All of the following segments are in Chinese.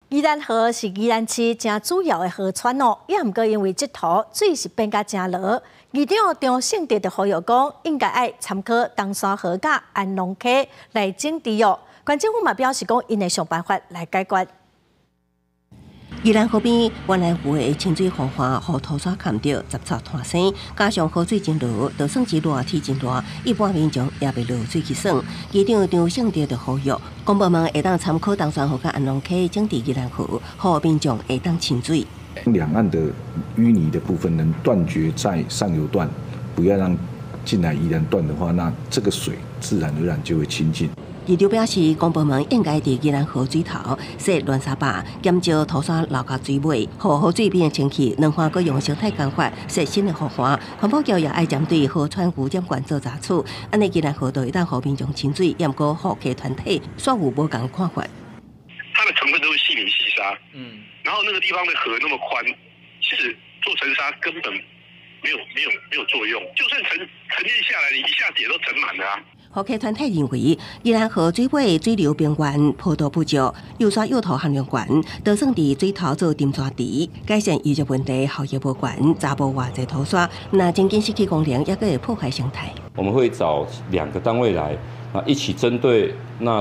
宜兰河是宜兰市正主要的河川哦，也毋过因为这图水是变甲真落。议长张胜德就呼吁讲，应该爱参考东山河甲安农溪来整治哦。县政府嘛表示讲，因会想办法来解决。宜兰河边原来湖的清水黄花，和土沙砍掉杂草脱生，加上河水真热，就算是热天真热，一般民众也袂落水去耍。议长张胜德就呼吁，公部门会当参考东山河甲安农溪整治宜兰河，和民众会当亲水。两岸的淤泥的部分能断绝在上游段，不要让进来宜兰段的话，那这个水自然而然就会清净。议长表示，公部门应该伫宜兰河水头设乱沙坝，减少土沙流甲水尾，和河水变清气。两岸各用生态工法设新的河环，环保局也爱针对河川污染管做查处，安尼宜兰河就会当和民众清水，也毋过护溪团体煞有无共看法。它的成分都是细米细沙，然后那个地方的河那么宽，其实做沉沙根本没有作用，就算沉淀下来，你一下子也都沉满了啊。护溪团体认为，宜兰河水尾水流边缘坡度不足，油刷幼土含量高，就算伫水头做沉沙池，改善渔业问题效益无悬，查无偌济土沙，那真紧失去功能，也会破坏生态。我们会找2个单位来，一起针对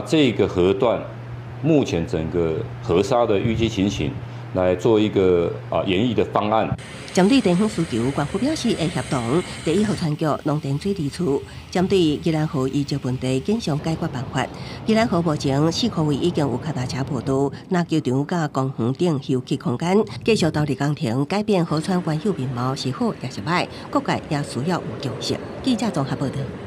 这个河段目前整个河沙的淤积情形，来做一个研议的方案。针对地方需求，县府表示会协同第1号川局、农田水利处，针对宜兰河渔业问题建商解决办法。宜兰河目前4区位已经有脚踏车步道、篮球场甲公园等休憩空间，继续投入工程改变河川原有面貌是好也是歹，各界也需要有共识。记者综合报道。